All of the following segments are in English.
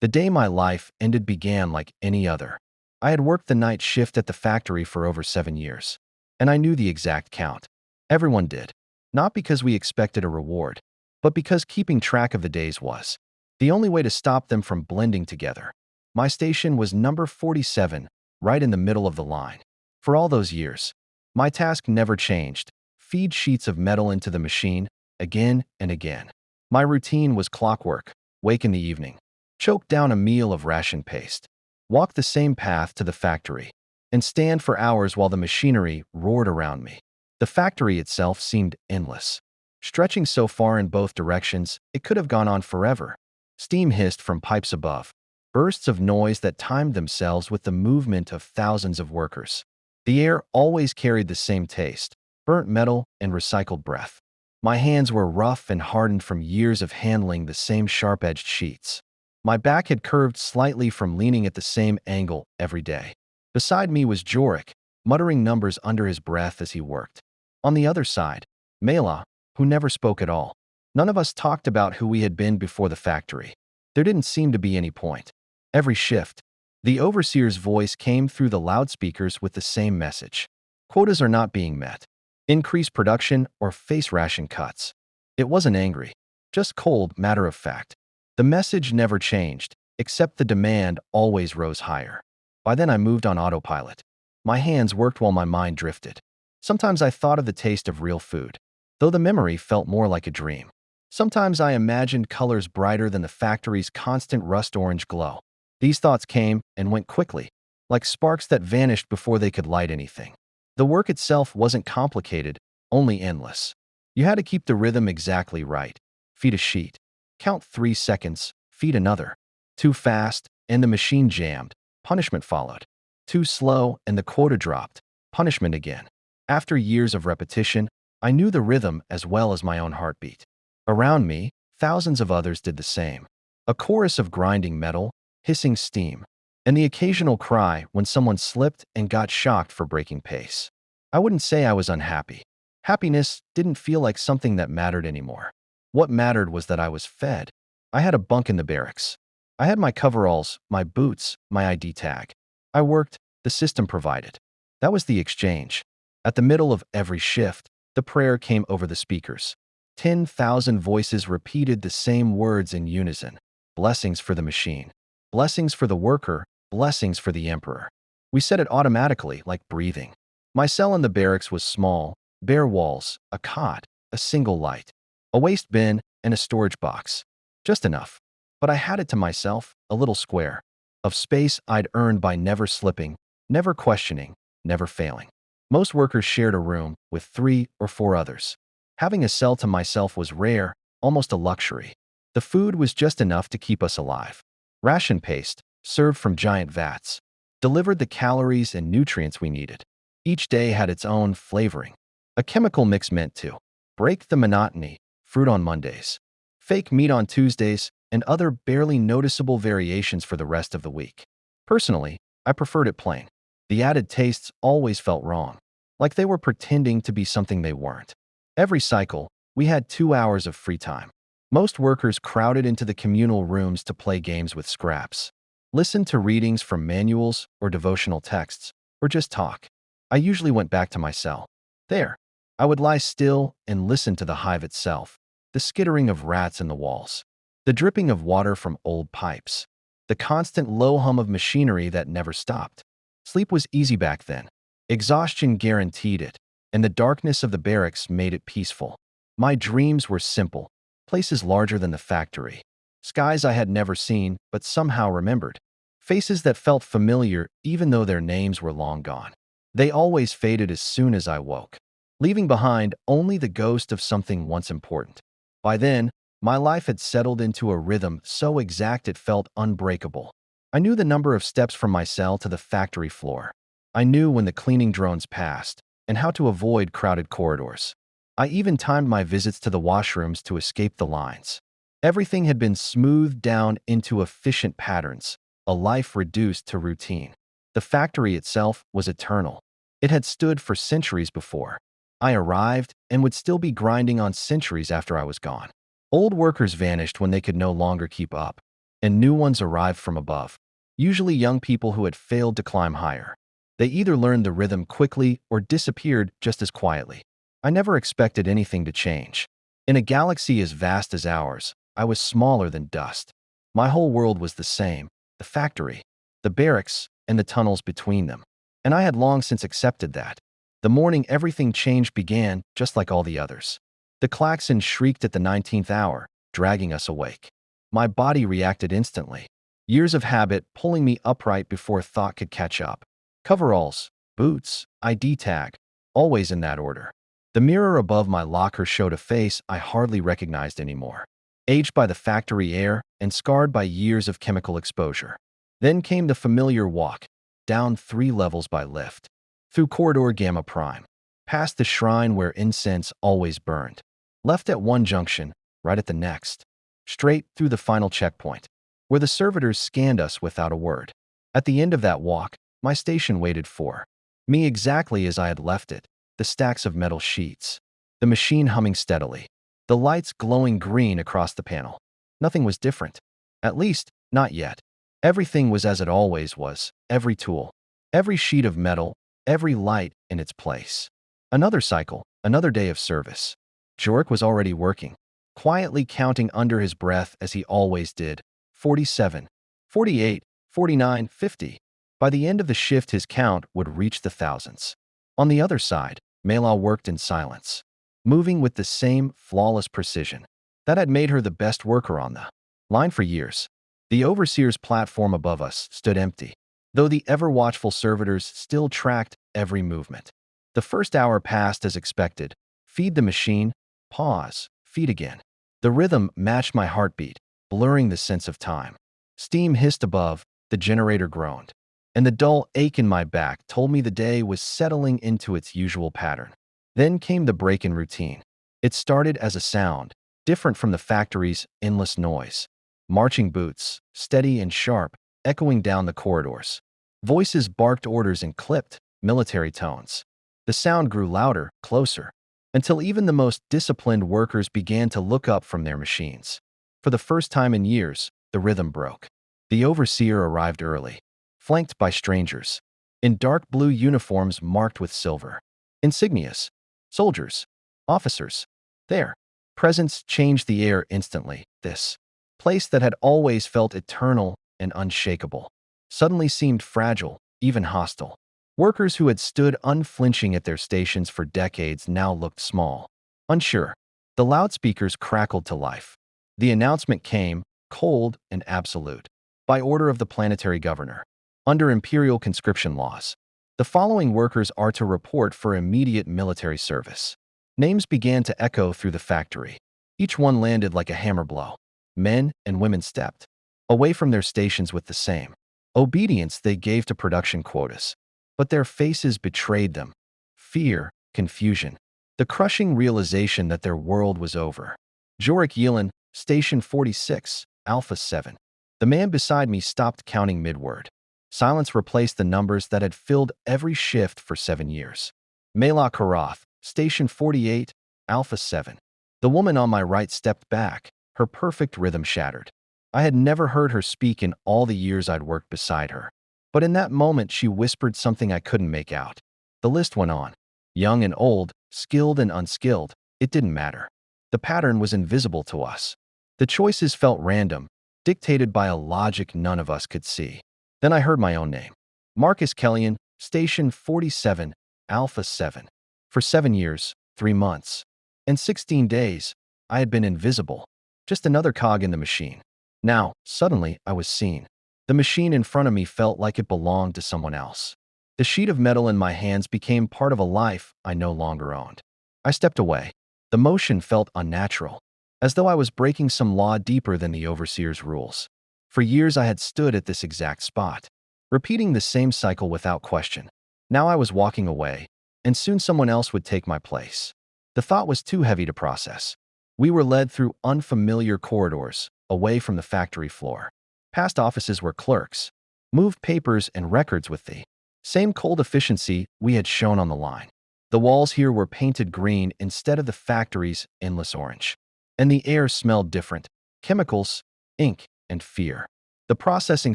The day my life ended began like any other. I had worked the night shift at the factory for over 7 years, and I knew the exact count. Everyone did. Not because we expected a reward, but because keeping track of the days was the only way to stop them from blending together. My station was number 47, right in the middle of the line. For all those years, my task never changed: feed sheets of metal into the machine again and again. My routine was clockwork: wake in the evening, choke down a meal of ration paste, walk the same path to the factory, and stand for hours while the machinery roared around me. The factory itself seemed endless, stretching so far in both directions it could have gone on forever. Steam hissed from pipes above, bursts of noise that timed themselves with the movement of thousands of workers. The air always carried the same taste: burnt metal and recycled breath. My hands were rough and hardened from years of handling the same sharp-edged sheets. My back had curved slightly from leaning at the same angle every day. Beside me was Jorik, muttering numbers under his breath as he worked. On the other side, Mela, who never spoke at all. None of us talked about who we had been before the factory. There didn't seem to be any point. Every shift, the overseer's voice came through the loudspeakers with the same message: quotas are not being met. Increase production or face ration cuts. It wasn't angry, just cold, matter of fact. The message never changed, except the demand always rose higher. By then I moved on autopilot. My hands worked while my mind drifted. Sometimes I thought of the taste of real food, though the memory felt more like a dream. Sometimes I imagined colors brighter than the factory's constant rust-orange glow. These thoughts came and went quickly, like sparks that vanished before they could light anything. The work itself wasn't complicated, only endless. You had to keep the rhythm exactly right. Feed a sheet. Count 3 seconds, feed another. Too fast, and the machine jammed. Punishment followed. Too slow, and the quota dropped. Punishment again. After years of repetition, I knew the rhythm as well as my own heartbeat. Around me, thousands of others did the same. A chorus of grinding metal, hissing steam, and the occasional cry when someone slipped and got shocked for breaking pace. I wouldn't say I was unhappy. Happiness didn't feel like something that mattered anymore. What mattered was that I was fed. I had a bunk in the barracks. I had my coveralls, my boots, my ID tag. I worked, the system provided. That was the exchange. At the middle of every shift, the prayer came over the speakers. 10,000 voices repeated the same words in unison: blessings for the machine, blessings for the worker, blessings for the emperor. We said it automatically, like breathing. My cell in the barracks was small: bare walls, a cot, a single light, a waste bin, and a storage box. Just enough. But I had it to myself, a little square of space I'd earned by never slipping, never questioning, never failing. Most workers shared a room with 3 or 4 others. Having a cell to myself was rare, almost a luxury. The food was just enough to keep us alive. Ration paste, served from giant vats, delivered the calories and nutrients we needed. Each day had its own flavoring. A chemical mix meant to break the monotony: fruit on Mondays, fake meat on Tuesdays, and other barely noticeable variations for the rest of the week. Personally, I preferred it plain. The added tastes always felt wrong, like they were pretending to be something they weren't. Every cycle, we had 2 hours of free time. Most workers crowded into the communal rooms to play games with scraps, listen to readings from manuals or devotional texts, or just talk. I usually went back to my cell. There, I would lie still and listen to the hive itself, the skittering of rats in the walls, the dripping of water from old pipes, the constant low hum of machinery that never stopped. Sleep was easy back then. Exhaustion guaranteed it, and the darkness of the barracks made it peaceful. My dreams were simple: places larger than the factory, skies I had never seen but somehow remembered, faces that felt familiar even though their names were long gone. They always faded as soon as I woke, leaving behind only the ghost of something once important. By then, my life had settled into a rhythm so exact it felt unbreakable. I knew the number of steps from my cell to the factory floor. I knew when the cleaning drones passed, and how to avoid crowded corridors. I even timed my visits to the washrooms to escape the lines. Everything had been smoothed down into efficient patterns, a life reduced to routine. The factory itself was eternal. It had stood for centuries before I arrived and would still be grinding on centuries after I was gone. Old workers vanished when they could no longer keep up. and new ones arrived from above, usually young people who had failed to climb higher. They either learned the rhythm quickly or disappeared just as quietly. I never expected anything to change. In a galaxy as vast as ours, I was smaller than dust. My whole world was the same: the factory, the barracks, and the tunnels between them. And I had long since accepted that. The morning everything changed began just like all the others. The klaxon shrieked at the 19th hour, dragging us awake. My body reacted instantly, years of habit pulling me upright before thought could catch up. Coveralls, boots, ID tag, always in that order. The mirror above my locker showed a face I hardly recognized anymore, aged by the factory air and scarred by years of chemical exposure. Then came the familiar walk, down 3 levels by lift, through corridor Gamma Prime, past the shrine where incense always burned, left at one junction, right at the next, straight through the final checkpoint, where the servitors scanned us without a word. At the end of that walk, my station waited for me exactly as I had left it: the stacks of metal sheets, the machine humming steadily, the lights glowing green across the panel. Nothing was different. At least, not yet. Everything was as it always was: every tool, every sheet of metal, every light in its place. Another cycle, another day of service. Jorik was already working, quietly counting under his breath as he always did: 47, 48, 49, 50. By the end of the shift, his count would reach the thousands. On the other side, Mela worked in silence, moving with the same flawless precision that had made her the best worker on the line for years. The overseer's platform above us stood empty, though the ever-watchful servitors still tracked every movement. The first hour passed as expected. Feed the machine, pause, feed again. The rhythm matched my heartbeat, blurring the sense of time. Steam hissed above, the generator groaned, and the dull ache in my back told me the day was settling into its usual pattern. Then came the break in routine. It started as a sound, different from the factory's endless noise. Marching boots, steady and sharp, echoing down the corridors. Voices barked orders in clipped, military tones. The sound grew louder, closer, until even the most disciplined workers began to look up from their machines. For the first time in years, the rhythm broke. The overseer arrived early, flanked by strangers, in dark blue uniforms marked with silver. Insignias, soldiers, officers. Their presence changed the air instantly. This place that had always felt eternal and unshakable suddenly seemed fragile, even hostile. Workers who had stood unflinching at their stations for decades now looked small, unsure. The loudspeakers crackled to life. The announcement came, cold and absolute: by order of the planetary governor, under imperial conscription laws, the following workers are to report for immediate military service. Names began to echo through the factory. Each one landed like a hammer blow. Men and women stepped away from their stations with the same obedience they gave to production quotas. But their faces betrayed them: fear, confusion, the crushing realization that their world was over. Jorik Yelin, Station 46, Alpha 7. The man beside me stopped counting mid-word. Silence replaced the numbers that had filled every shift for 7 years. Mela Karath, Station 48, Alpha 7. The woman on my right stepped back, her perfect rhythm shattered. I had never heard her speak in all the years I'd worked beside her. But in that moment, she whispered something I couldn't make out. The list went on. Young and old, skilled and unskilled, it didn't matter. The pattern was invisible to us. The choices felt random, dictated by a logic none of us could see. Then I heard my own name. Marcus Kellyan, Station 47, Alpha 7. For 7 years, 3 months, and 16 days, I had been invisible, just another cog in the machine. Now, suddenly, I was seen. The machine in front of me felt like it belonged to someone else. The sheet of metal in my hands became part of a life I no longer owned. I stepped away. The motion felt unnatural, as though I was breaking some law deeper than the overseer's rules. For years I had stood at this exact spot, repeating the same cycle without question. Now I was walking away, and soon someone else would take my place. The thought was too heavy to process. We were led through unfamiliar corridors, away from the factory floor. Past offices where clerks moved papers and records with the same cold efficiency we had shown on the line. The walls here were painted green instead of the factory's endless orange. And the air smelled different: chemicals, ink, and fear. The processing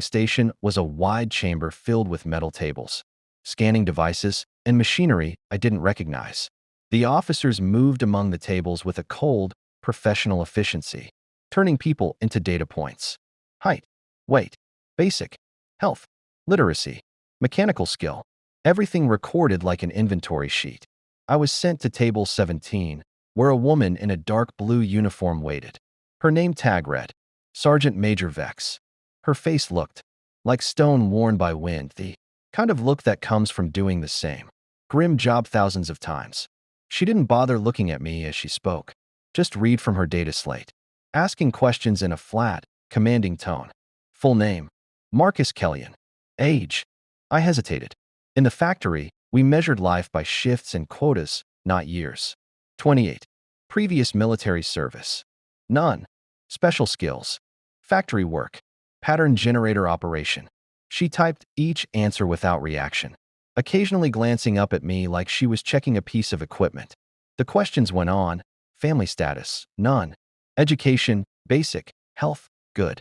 station was a wide chamber filled with metal tables, scanning devices, and machinery I didn't recognize. The officers moved among the tables with a cold, professional efficiency, turning people into data points. Height, weight, basic, health, literacy, mechanical skill, everything recorded like an inventory sheet. I was sent to table 17, where a woman in a dark blue uniform waited. Her name tag read, Sergeant Major Vex. Her face looked like stone worn by wind, the kind of look that comes from doing the same grim job thousands of times. She didn't bother looking at me as she spoke, just read from her data slate, asking questions in a flat, commanding tone. Full name, Marcus Kellyan. Age. I hesitated. In the factory, we measured life by shifts and quotas, not years. 28. Previous military service. None. Special skills. Factory work. Pattern generator operation. She typed each answer without reaction, occasionally glancing up at me like she was checking a piece of equipment. The questions went on. Family status, none. Education, basic. Health, good.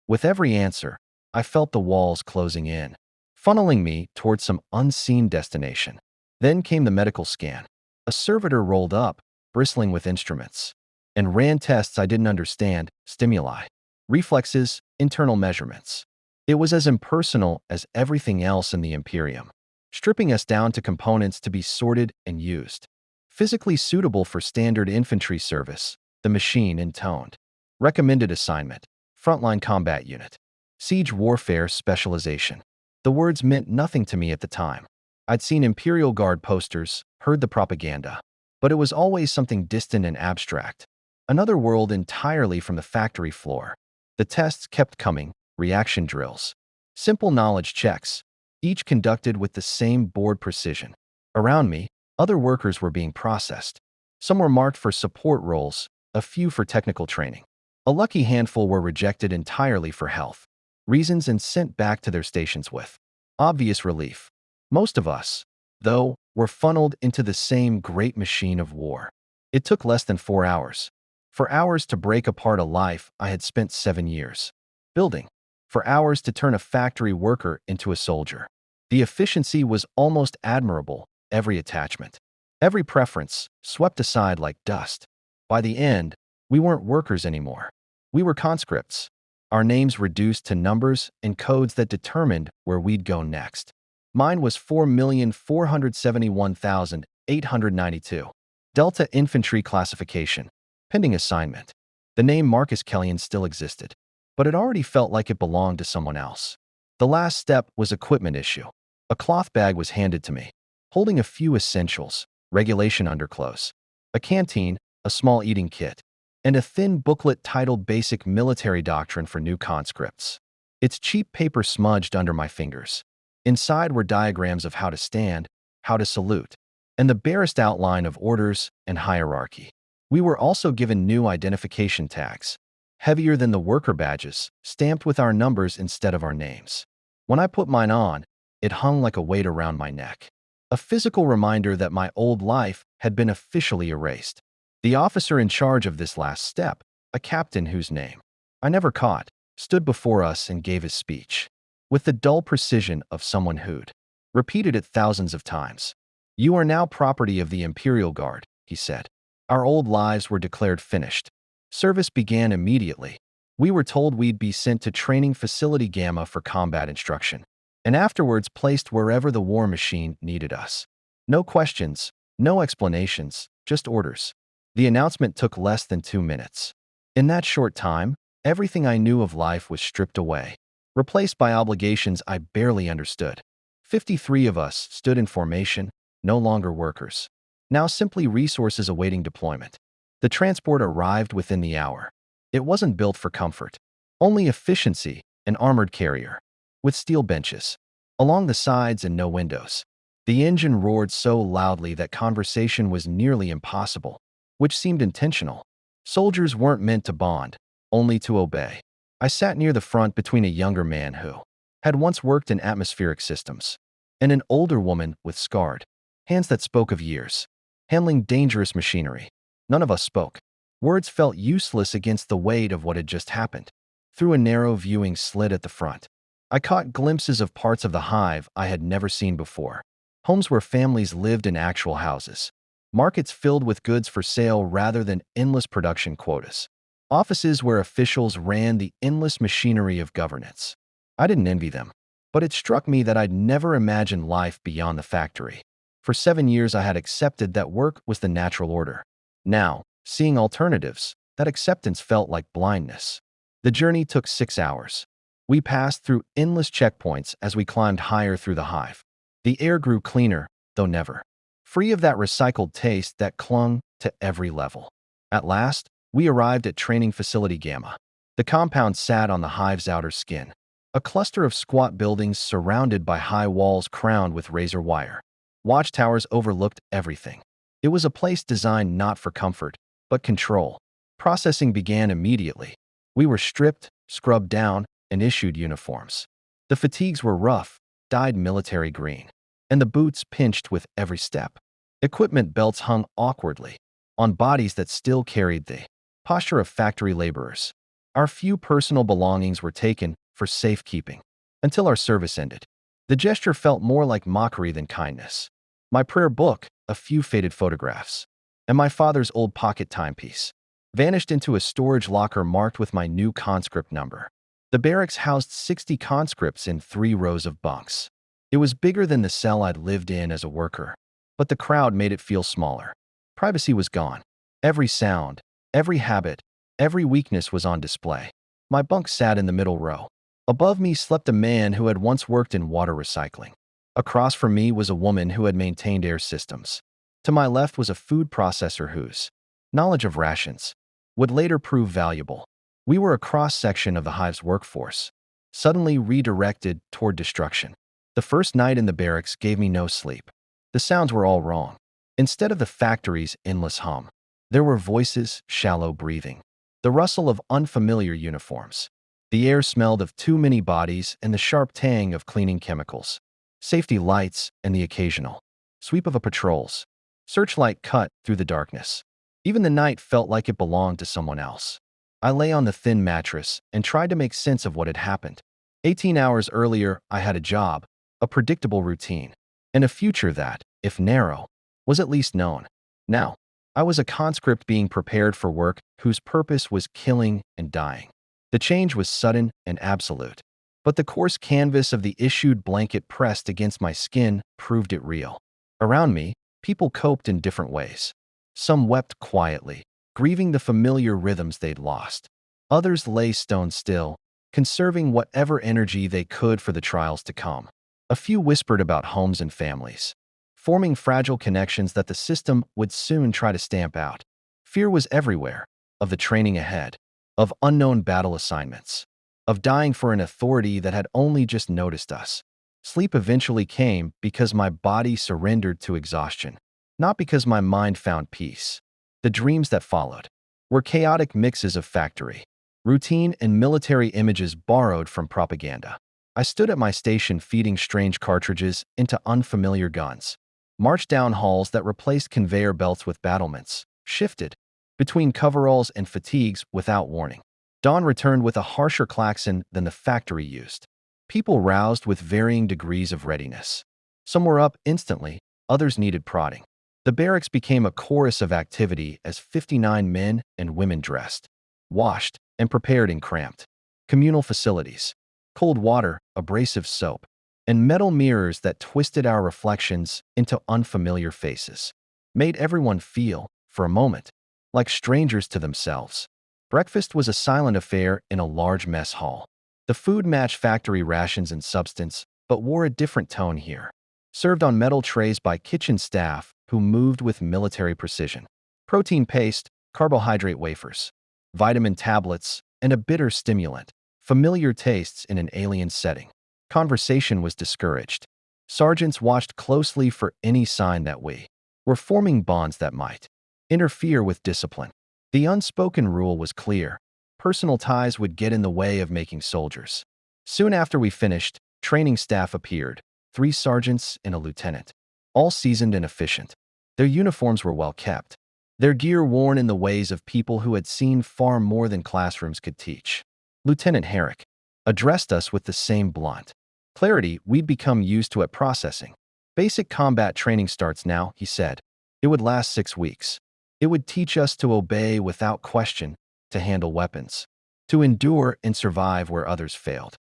With every answer, I felt the walls closing in, funneling me towards some unseen destination. Then came the medical scan. A servitor rolled up, bristling with instruments, and ran tests I didn't understand, stimuli, reflexes, internal measurements. It was as impersonal as everything else in the Imperium, stripping us down to components to be sorted and used. Physically suitable for standard infantry service, the machine intoned. Recommended assignment, frontline combat unit. Siege warfare specialization. The words meant nothing to me at the time. I'd seen Imperial Guard posters, heard the propaganda, but it was always something distant and abstract. Another world entirely from the factory floor. The tests kept coming, reaction drills. Simple knowledge checks, each conducted with the same bored precision. Around me, other workers were being processed. Some were marked for support roles, a few for technical training. A lucky handful were rejected entirely for health reasons and sent back to their stations with obvious relief. Most of us, though, were funneled into the same great machine of war. It took less than 4 hours. For hours to break apart a life I had spent 7 years building. For hours to turn a factory worker into a soldier. The efficiency was almost admirable, every attachment, every preference, swept aside like dust. By the end, we weren't workers anymore. We were conscripts, our names reduced to numbers and codes that determined where we'd go next. Mine was 4,471,892. Delta Infantry classification, pending assignment. The name Marcus Kellyan still existed, but it already felt like it belonged to someone else. The last step was equipment issue. A cloth bag was handed to me, holding a few essentials, regulation underclothes, a canteen, a small eating kit, and a thin booklet titled Basic Military Doctrine for New Conscripts. Its cheap paper smudged under my fingers. Inside were diagrams of how to stand, how to salute, and the barest outline of orders and hierarchy. We were also given new identification tags, heavier than the worker badges, stamped with our numbers instead of our names. When I put mine on, it hung like a weight around my neck, a physical reminder that my old life had been officially erased. The officer in charge of this last step, a captain whose name I never caught, stood before us and gave his speech, with the dull precision of someone who'd repeated it thousands of times. "You are now property of the Imperial Guard," he said. Our old lives were declared finished. Service began immediately. We were told we'd be sent to Training Facility Gamma for combat instruction, and afterwards placed wherever the war machine needed us. No questions, no explanations, just orders. The announcement took less than 2 minutes. In that short time, everything I knew of life was stripped away, replaced by obligations I barely understood. 53 of us stood in formation, no longer workers, now simply resources awaiting deployment. The transport arrived within the hour. It wasn't built for comfort, only efficiency, an armored carrier, with steel benches along the sides and no windows. The engine roared so loudly that conversation was nearly impossible, which seemed intentional. Soldiers weren't meant to bond, only to obey. I sat near the front between a younger man who had once worked in atmospheric systems, and an older woman with scarred hands that spoke of years, handling dangerous machinery. None of us spoke. Words felt useless against the weight of what had just happened. through a narrow viewing slit at the front. I caught glimpses of parts of the hive I had never seen before. Homes where families lived in actual houses. Markets filled with goods for sale rather than endless production quotas. Offices where officials ran the endless machinery of governance. I didn't envy them, but it struck me that I'd never imagined life beyond the factory. For 7 years, I had accepted that work was the natural order. Now, seeing alternatives, that acceptance felt like blindness. The journey took 6 hours. We passed through endless checkpoints as we climbed higher through the hive. The air grew cleaner, though never free of that recycled taste that clung to every level. At last, we arrived at Training Facility Gamma. The compound sat on the hive's outer skin, a cluster of squat buildings surrounded by high walls crowned with razor wire. Watchtowers overlooked everything. It was a place designed not for comfort, but control. Processing began immediately. We were stripped, scrubbed down, and issued uniforms. The fatigues were rough, dyed military green, and the boots pinched with every step. Equipment belts hung awkwardly on bodies that still carried the posture of factory laborers. Our few personal belongings were taken for safekeeping until our service ended. The gesture felt more like mockery than kindness. My prayer book, a few faded photographs, and my father's old pocket timepiece vanished into a storage locker marked with my new conscript number. The barracks housed 60 conscripts in 3 rows of bunks. It was bigger than the cell I'd lived in as a worker, but the crowd made it feel smaller. Privacy was gone. Every sound, every habit, every weakness was on display. My bunk sat in the middle row. Above me slept a man who had once worked in water recycling. Across from me was a woman who had maintained air systems. To my left was a food processor whose knowledge of rations would later prove valuable. We were a cross-section of the hive's workforce, suddenly redirected toward destruction. The first night in the barracks gave me no sleep. The sounds were all wrong. Instead of the factory's endless hum, there were voices, shallow breathing, the rustle of unfamiliar uniforms. The air smelled of too many bodies and the sharp tang of cleaning chemicals. Safety lights and the occasional sweep of a patrol's searchlight cut through the darkness. Even the night felt like it belonged to someone else. I lay on the thin mattress and tried to make sense of what had happened. 18 hours earlier, I had a job, a predictable routine, and a future that, if narrow, was at least known. Now, I was a conscript being prepared for work whose purpose was killing and dying. The change was sudden and absolute, but the coarse canvas of the issued blanket pressed against my skin proved it real. Around me, people coped in different ways. Some wept quietly, grieving the familiar rhythms they'd lost. Others lay stone still, conserving whatever energy they could for the trials to come. A few whispered about homes and families, forming fragile connections that the system would soon try to stamp out. Fear was everywhere, of the training ahead, of unknown battle assignments, of dying for an authority that had only just noticed us. Sleep eventually came because my body surrendered to exhaustion, not because my mind found peace. The dreams that followed were chaotic mixes of factory, routine, and military images borrowed from propaganda. I stood at my station feeding strange cartridges into unfamiliar guns, marched down halls that replaced conveyor belts with battlements, shifted between coveralls and fatigues without warning. Dawn returned with a harsher klaxon than the factory used. People roused with varying degrees of readiness. Some were up instantly, others needed prodding. The barracks became a chorus of activity as 59 men and women dressed, washed, and prepared in cramped communal facilities. Cold water, abrasive soap, and metal mirrors that twisted our reflections into unfamiliar faces made everyone feel, for a moment, like strangers to themselves. Breakfast was a silent affair in a large mess hall. The food matched factory rations in substance, but wore a different tone here. Served on metal trays by kitchen staff who moved with military precision. Protein paste, carbohydrate wafers, vitamin tablets, and a bitter stimulant. Familiar tastes in an alien setting. Conversation was discouraged. Sergeants watched closely for any sign that we were forming bonds that might interfere with discipline. The unspoken rule was clear. Personal ties would get in the way of making soldiers. Soon after we finished, training staff appeared, 3 sergeants and a lieutenant, all seasoned and efficient. Their uniforms were well kept, their gear worn in the ways of people who had seen far more than classrooms could teach. Lieutenant Herrick addressed us with the same blunt clarity we'd become used to at processing. Basic combat training starts now, he said. It would last 6 weeks. It would teach us to obey without question, to handle weapons, to endure and survive where others failed.